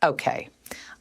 Okay,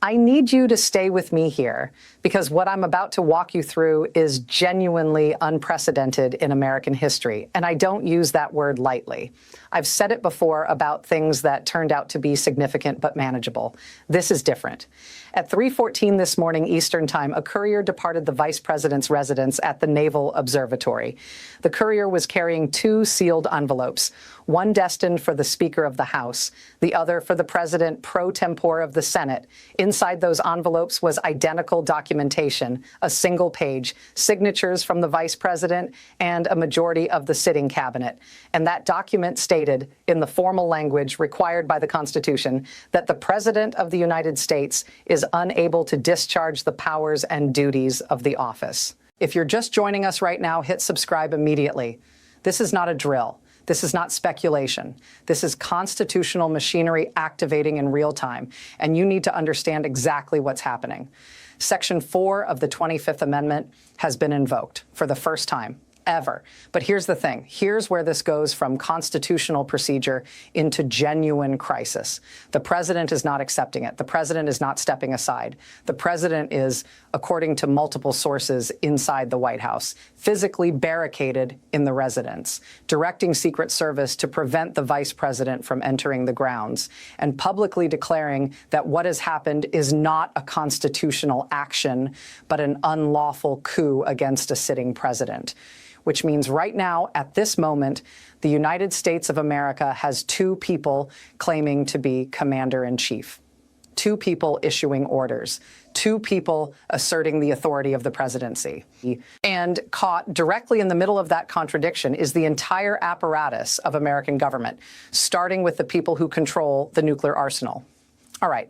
I need you to stay with me here because what I'm about to walk you through is genuinely unprecedented in American history, and I don't use that word lightly. I've said it before about things that turned out to be significant but manageable. This is different. At 3:14 this morning Eastern Time, a courier departed the Vice President's residence at the Naval Observatory. The courier was carrying two sealed envelopes, one destined for the Speaker of the House, the other for the President pro tempore of the Senate. Inside those envelopes was identical documentation, a single page, signatures from the Vice President and a majority of the sitting cabinet. And that document stated, in the formal language required by the Constitution, that the President of the United States is unable to discharge the powers and duties of the office. If you're just joining us right now, hit subscribe immediately. This is not a drill. This is not speculation. This is constitutional machinery activating in real time, and you need to understand exactly what's happening. Section 4 of the 25th Amendment has been invoked for the first time ever. But here's the thing. Here's where this goes from constitutional procedure into genuine crisis. The president is not accepting it. The president is not stepping aside. The president is, according to multiple sources inside the White House, physically barricaded in the residence, directing Secret Service to prevent the vice president from entering the grounds, and publicly declaring that what has happened is not a constitutional action, but an unlawful coup against a sitting president. Which means right now, at this moment, the United States of America has two people claiming to be commander-in-chief, two people issuing orders, two people asserting the authority of the presidency. And caught directly in the middle of that contradiction is the entire apparatus of American government, starting with the people who control the nuclear arsenal. All right.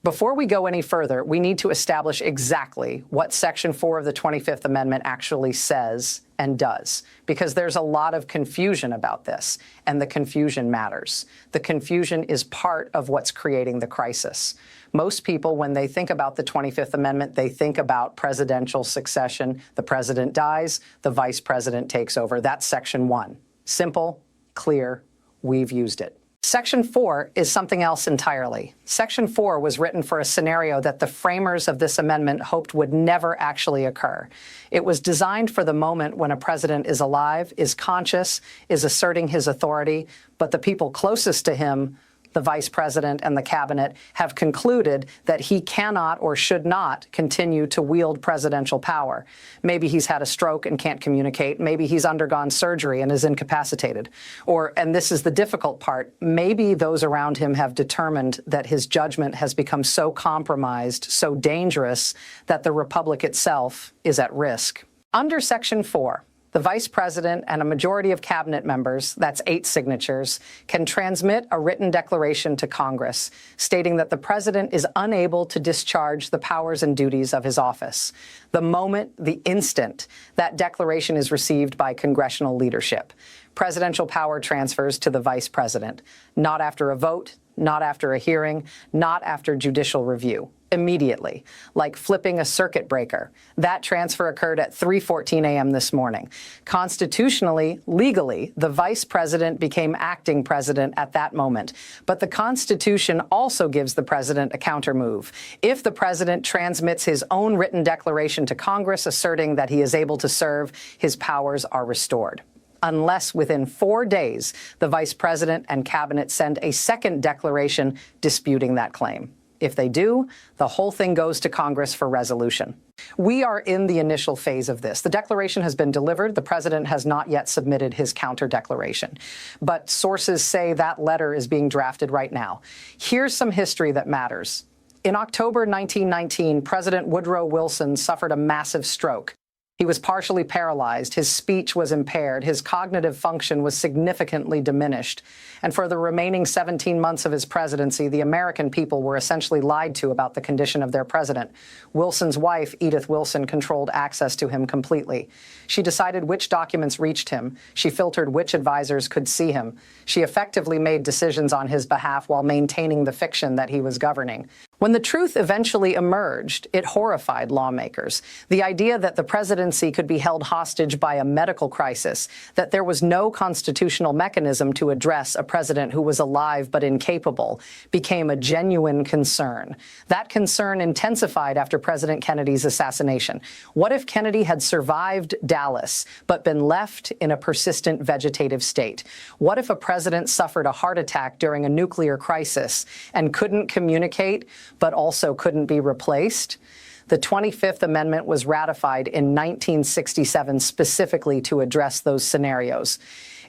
Before we go any further, we need to establish exactly what Section 4 of the 25th Amendment actually says and does, because there's a lot of confusion about this, and the confusion matters. The confusion is part of what's creating the crisis. Most people, when they think about the 25th Amendment, they think about presidential succession. The president dies, the vice president takes over. That's Section 1. Simple, clear, we've used it. Section 4 is something else entirely. Section 4 was written for a scenario that the framers of this amendment hoped would never actually occur. It was designed for the moment when a president is alive, is conscious, is asserting his authority, but the people closest to him, the vice president and the cabinet, have concluded that he cannot or should not continue to wield presidential power. Maybe he's had a stroke and can't communicate. Maybe he's undergone surgery and is incapacitated. Or, and this is the difficult part, maybe those around him have determined that his judgment has become so compromised, so dangerous, that the republic itself is at risk. Under Section 4, the vice president and a majority of cabinet members, that's 8 signatures, can transmit a written declaration to Congress stating that the president is unable to discharge the powers and duties of his office. The moment, the instant, that declaration is received by congressional leadership. Presidential power transfers to the vice president, not after a vote, not after a hearing, not after judicial review. Immediately, like flipping a circuit breaker. That transfer occurred at 3:14 a.m. this morning. Constitutionally, legally, the vice president became acting president at that moment. But the Constitution also gives the president a countermove. If the president transmits his own written declaration to Congress asserting that he is able to serve, his powers are restored. Unless within 4 days, the vice president and cabinet send a second declaration disputing that claim. If they do, the whole thing goes to Congress for resolution. We are in the initial phase of this. The declaration has been delivered. The president has not yet submitted his counter-declaration. But sources say that letter is being drafted right now. Here's some history that matters. In October 1919, President Woodrow Wilson suffered a massive stroke. He was partially paralyzed, his speech was impaired, his cognitive function was significantly diminished. And for the remaining 17 months of his presidency, the American people were essentially lied to about the condition of their president. Wilson's wife, Edith Wilson, controlled access to him completely. She decided which documents reached him. She filtered which advisors could see him. She effectively made decisions on his behalf while maintaining the fiction that he was governing. When the truth eventually emerged, it horrified lawmakers. The idea that the presidency could be held hostage by a medical crisis, that there was no constitutional mechanism to address a president who was alive but incapable, became a genuine concern. That concern intensified after President Kennedy's assassination. What if Kennedy had survived Dallas but been left in a persistent vegetative state? What if a president suffered a heart attack during a nuclear crisis and couldn't communicate, but also couldn't be replaced? The 25th Amendment was ratified in 1967 specifically to address those scenarios.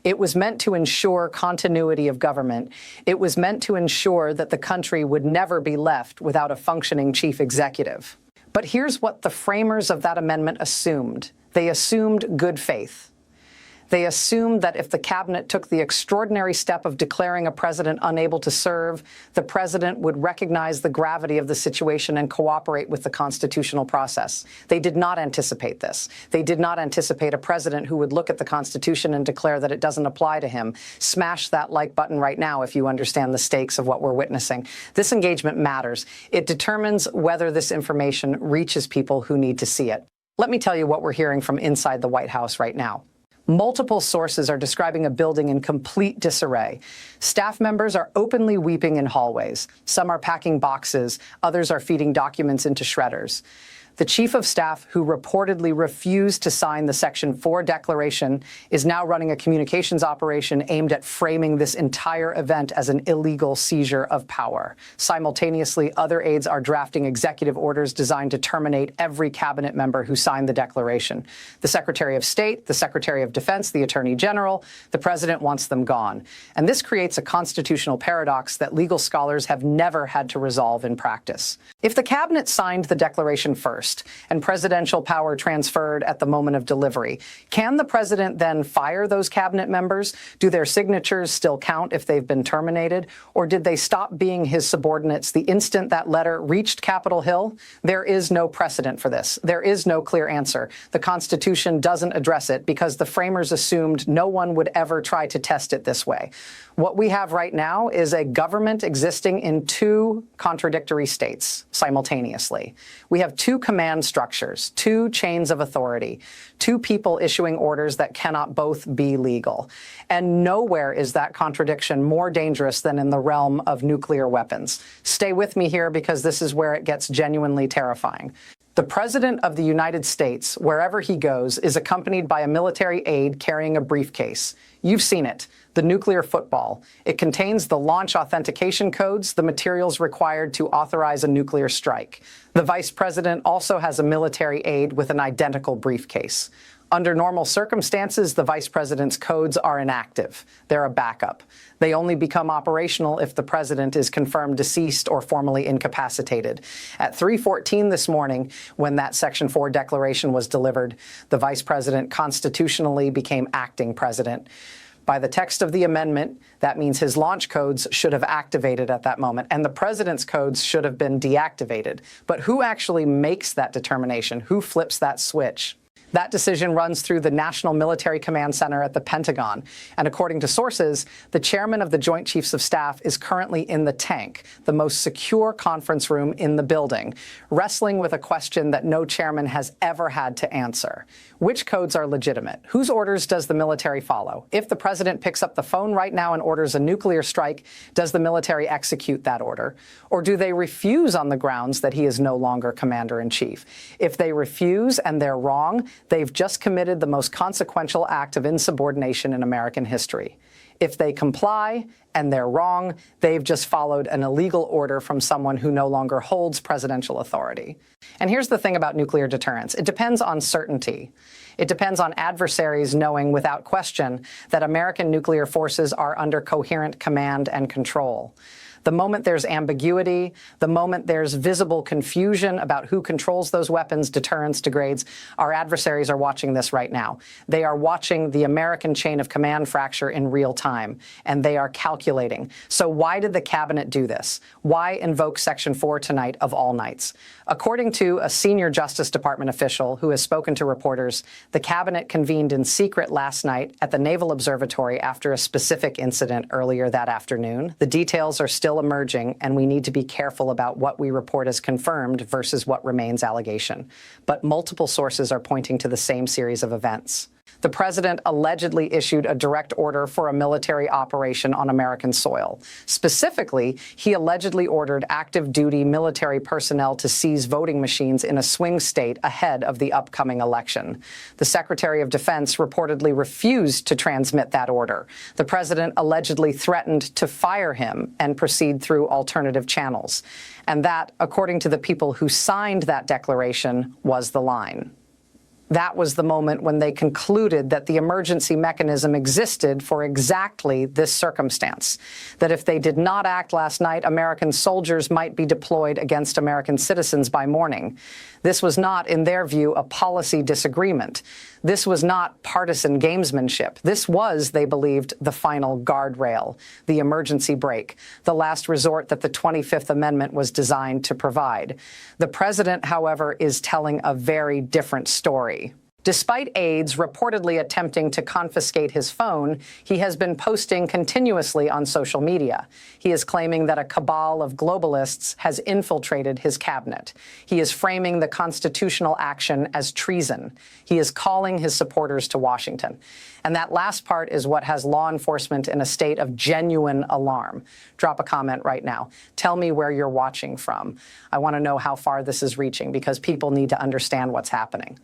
It was meant to ensure continuity of government. It was meant to ensure that the country would never be left without a functioning chief executive. But here's what the framers of that amendment assumed. They assumed good faith. They assumed that if the cabinet took the extraordinary step of declaring a president unable to serve, the president would recognize the gravity of the situation and cooperate with the constitutional process. They did not anticipate this. They did not anticipate a president who would look at the Constitution and declare that it doesn't apply to him. Smash that like button right now if you understand the stakes of what we're witnessing. This engagement matters. It determines whether this information reaches people who need to see it. Let me tell you what we're hearing from inside the White House right now. Multiple sources are describing a building in complete disarray. Staff members are openly weeping in hallways. Some are packing boxes. Others are feeding documents into shredders. The chief of staff, who reportedly refused to sign the Section 4 declaration, is now running a communications operation aimed at framing this entire event as an illegal seizure of power. Simultaneously, other aides are drafting executive orders designed to terminate every cabinet member who signed the declaration. The Secretary of State, the Secretary of Defense, the Attorney General, the President wants them gone. And this creates a constitutional paradox that legal scholars have never had to resolve in practice. If the cabinet signed the declaration first, and presidential power transferred at the moment of delivery, can the president then fire those cabinet members? Do their signatures still count if they've been terminated? Or did they stop being his subordinates the instant that letter reached Capitol Hill? There is no precedent for this. There is no clear answer. The Constitution doesn't address it because the framers assumed no one would ever try to test it this way. What we have right now is a government existing in two contradictory states simultaneously. We have two command structures, two chains of authority, two people issuing orders that cannot both be legal. And nowhere is that contradiction more dangerous than in the realm of nuclear weapons. Stay with me here because this is where it gets genuinely terrifying. The President of the United States, wherever he goes, is accompanied by a military aide carrying a briefcase. You've seen it, the nuclear football. It contains the launch authentication codes, the materials required to authorize a nuclear strike. The Vice President also has a military aide with an identical briefcase. Under normal circumstances, the Vice President's codes are inactive. They're a backup. They only become operational if the President is confirmed deceased or formally incapacitated. At 3:14 this morning, when that Section 4 declaration was delivered, the Vice President constitutionally became acting President. By the text of the amendment, that means his launch codes should have activated at that moment, and the president's codes should have been deactivated. But who actually makes that determination? Who flips that switch? That decision runs through the National Military Command Center at the Pentagon. And according to sources, the chairman of the Joint Chiefs of Staff is currently in the tank, the most secure conference room in the building, wrestling with a question that no chairman has ever had to answer. Which codes are legitimate? Whose orders does the military follow? If the president picks up the phone right now and orders a nuclear strike, does the military execute that order? Or do they refuse on the grounds that he is no longer commander-in-chief? If they refuse and they're wrong, they've just committed the most consequential act of insubordination in American history. If they comply and they're wrong, they've just followed an illegal order from someone who no longer holds presidential authority. And here's the thing about nuclear deterrence. It depends on certainty. It depends on adversaries knowing without question that American nuclear forces are under coherent command and control. The moment there's ambiguity, the moment there's visible confusion about who controls those weapons, deterrence degrades. Our adversaries are watching this right now. They are watching the American chain of command fracture in real time, and they are calculating. So why did the cabinet do this? Why invoke Section 4 tonight of all nights? According to a senior Justice Department official who has spoken to reporters, the cabinet convened in secret last night at the Naval Observatory after a specific incident earlier that afternoon. The details are still still emerging, and we need to be careful about what we report as confirmed versus what remains allegation. But multiple sources are pointing to the same series of events. The president allegedly issued a direct order for a military operation on American soil. Specifically, he allegedly ordered active-duty military personnel to seize voting machines in a swing state ahead of the upcoming election. The Secretary of Defense reportedly refused to transmit that order. The president allegedly threatened to fire him and proceed through alternative channels. And that, according to the people who signed that declaration, was the line. That was the moment when they concluded that the emergency mechanism existed for exactly this circumstance, that if they did not act last night, American soldiers might be deployed against American citizens by morning. This was not, in their view, a policy disagreement. This was not partisan gamesmanship. This was, they believed, the final guardrail, the emergency brake, the last resort that the 25th Amendment was designed to provide. The president, however, is telling a very different story. Despite aides reportedly attempting to confiscate his phone, he has been posting continuously on social media. He is claiming that a cabal of globalists has infiltrated his cabinet. He is framing the constitutional action as treason. He is calling his supporters to Washington. And that last part is what has law enforcement in a state of genuine alarm. Drop a comment right now. Tell me where you're watching from. I want to know how far this is reaching because people need to understand what's happening.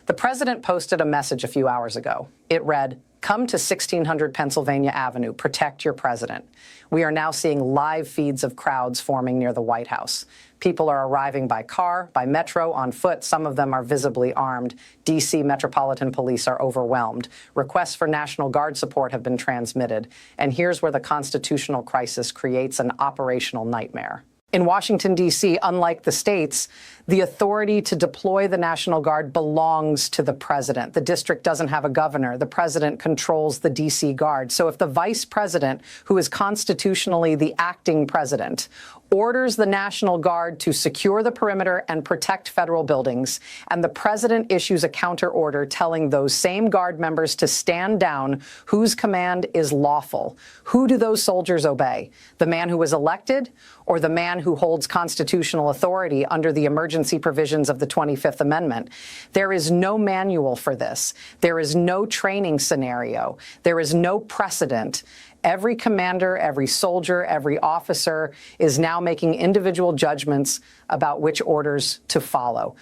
The president posted a message a few hours ago. It read, "Come to 1600 Pennsylvania Avenue, protect your president." We are now seeing live feeds of crowds forming near the White House. People are arriving by car, by metro, on foot. Some of them are visibly armed. D.C. Metropolitan Police are overwhelmed. Requests for National Guard support have been transmitted. And here's where the constitutional crisis creates an operational nightmare. In Washington, D.C., unlike the states, the authority to deploy the National Guard belongs to the president. The district doesn't have a governor. The president controls the D.C. Guard. So if the vice president, who is constitutionally the acting president, orders the National Guard to secure the perimeter and protect federal buildings, and the president issues a counter order telling those same Guard members to stand down, whose command is lawful? Who do those soldiers obey? The man who was elected or the man who holds constitutional authority under the emergency provisions of the 25th Amendment? There is no manual for this. There is no training scenario. There is no precedent. Every commander, every soldier, every officer is now making individual judgments about which orders to follow.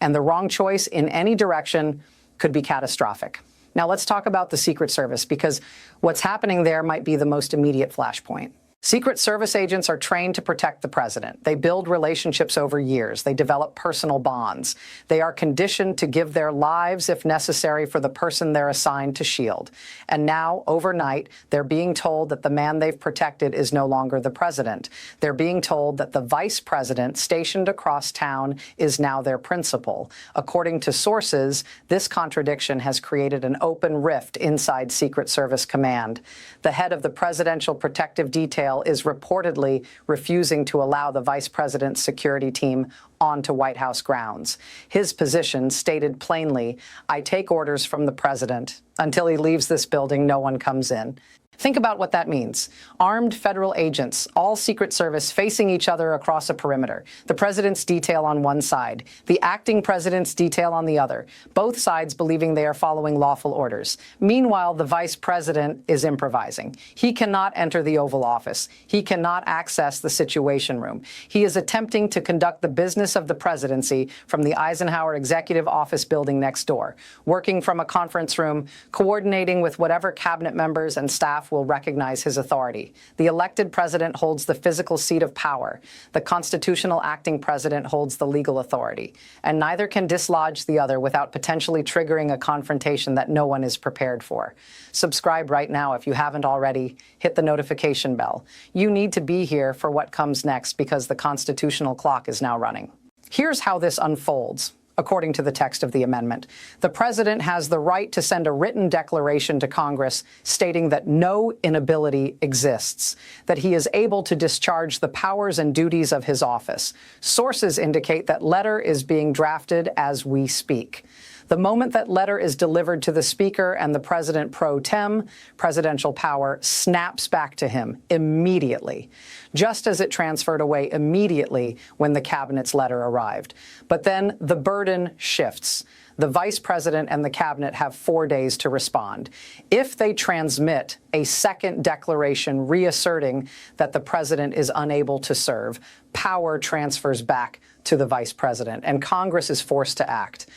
And the wrong choice in any direction could be catastrophic. Now let's talk about the Secret Service, because what's happening there might be the most immediate flashpoint. Secret Service agents are trained to protect the president. They build relationships over years. They develop personal bonds. They are conditioned to give their lives, if necessary, for the person they're assigned to shield. And now, overnight, they're being told that the man they've protected is no longer the president. They're being told that the vice president stationed across town is now their principal. According to sources, this contradiction has created an open rift inside Secret Service Command. The head of the Presidential Protective Detail is reportedly refusing to allow the vice president's security team onto White House grounds. His position stated plainly, "I take orders from the president. Until he leaves this building, no one comes in." Think about what that means. Armed federal agents, all Secret Service facing each other across a perimeter. The president's detail on one side, the acting president's detail on the other, both sides believing they are following lawful orders. Meanwhile, the vice president is improvising. He cannot enter the Oval Office. He cannot access the Situation Room. He is attempting to conduct the business of the presidency from the Eisenhower Executive Office building next door, working from a conference room, coordinating with whatever cabinet members and staff will recognize his authority. The elected president holds the physical seat of power. The constitutional acting president holds the legal authority. And neither can dislodge the other without potentially triggering a confrontation that no one is prepared for. Subscribe right now if you haven't already. Hit the notification bell. You need to be here for what comes next because the constitutional clock is now running. Here's how this unfolds. According to the text of the amendment, the president has the right to send a written declaration to Congress stating that no inability exists, that he is able to discharge the powers and duties of his office. Sources indicate that letter is being drafted as we speak. The moment that letter is delivered to the Speaker and the President pro tem, presidential power snaps back to him immediately, just as it transferred away immediately when the Cabinet's letter arrived. But then the burden shifts. The Vice President and the Cabinet have 4 days to respond. If they transmit a second declaration reasserting that the President is unable to serve, power transfers back to the Vice President, and Congress is forced to act.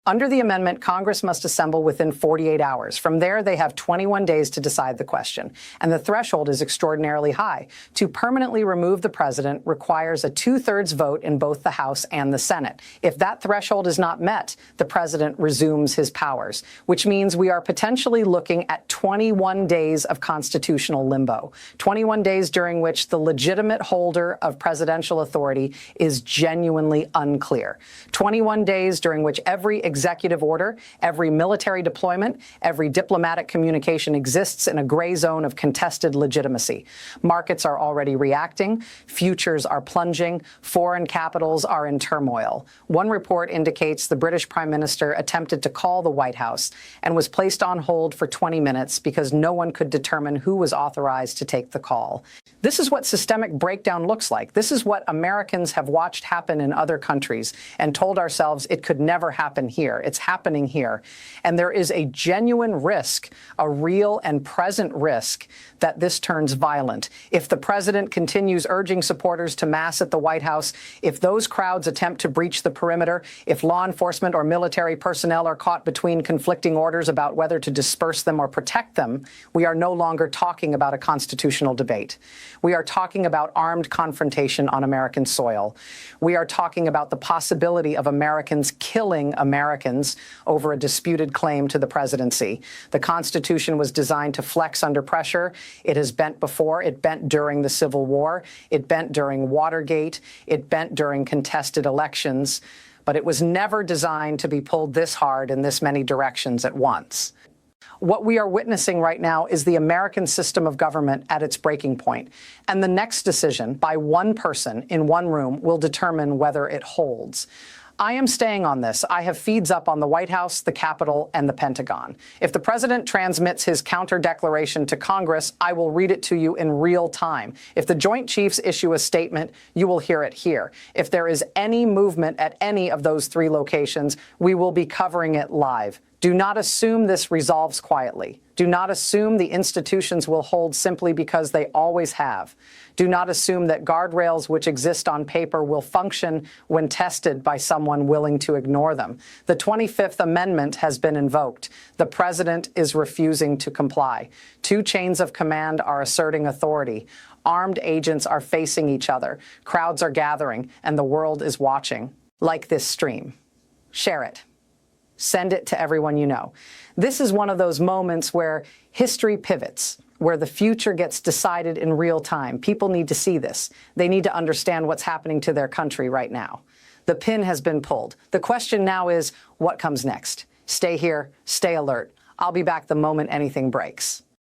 Under the amendment, Congress must assemble within 48 hours. From there, they have 21 days to decide the question. And the threshold is extraordinarily high. To permanently remove the president requires a 2/3 vote in both the House and the Senate. If that threshold is not met, the president resumes his powers, which means we are potentially looking at 21 days of constitutional limbo, 21 days during which the legitimate holder of presidential authority is genuinely unclear, 21 days during which every executive order, every military deployment, every diplomatic communication exists in a gray zone of contested legitimacy. Markets are already reacting. Futures are plunging. Foreign capitals are in turmoil. One report indicates the British Prime Minister attempted to call the White House and was placed on hold for 20 minutes because no one could determine who was authorized to take the call. This is what systemic breakdown looks like. This is what Americans have watched happen in other countries and told ourselves it could never happen here. It's happening here. And there is a genuine risk, a real and present risk, that this turns violent. If the president continues urging supporters to mass at the White House, if those crowds attempt to breach the perimeter, if law enforcement or military personnel are caught between conflicting orders about whether to disperse them or protect them, we are no longer talking about a constitutional debate. We are talking about armed confrontation on American soil. We are talking about the possibility of Americans killing Americans over a disputed claim to the presidency. The Constitution was designed to flex under pressure. It has bent before. It bent during the Civil War. It bent during Watergate. It bent during contested elections. But it was never designed to be pulled this hard in this many directions at once. What we are witnessing right now is the American system of government at its breaking point. And the next decision by one person in one room will determine whether it holds. I am staying on this. I have feeds up on the White House, the Capitol, and the Pentagon. If the president transmits his counter-declaration to Congress, I will read it to you in real time. If the Joint Chiefs issue a statement, you will hear it here. If there is any movement at any of those 3 locations, we will be covering it live. Do not assume this resolves quietly. Do not assume the institutions will hold simply because they always have. Do not assume that guardrails which exist on paper will function when tested by someone willing to ignore them. The 25th Amendment has been invoked. The president is refusing to comply. 2 chains of command are asserting authority. Armed agents are facing each other. Crowds are gathering, and the world is watching. Like this stream. Share it. Send it to everyone you know. This is one of those moments where history pivots, where the future gets decided in real time. People need to see this. They need to understand what's happening to their country right now. The pin has been pulled. The question now is, what comes next? Stay here, stay alert. I'll be back the moment anything breaks.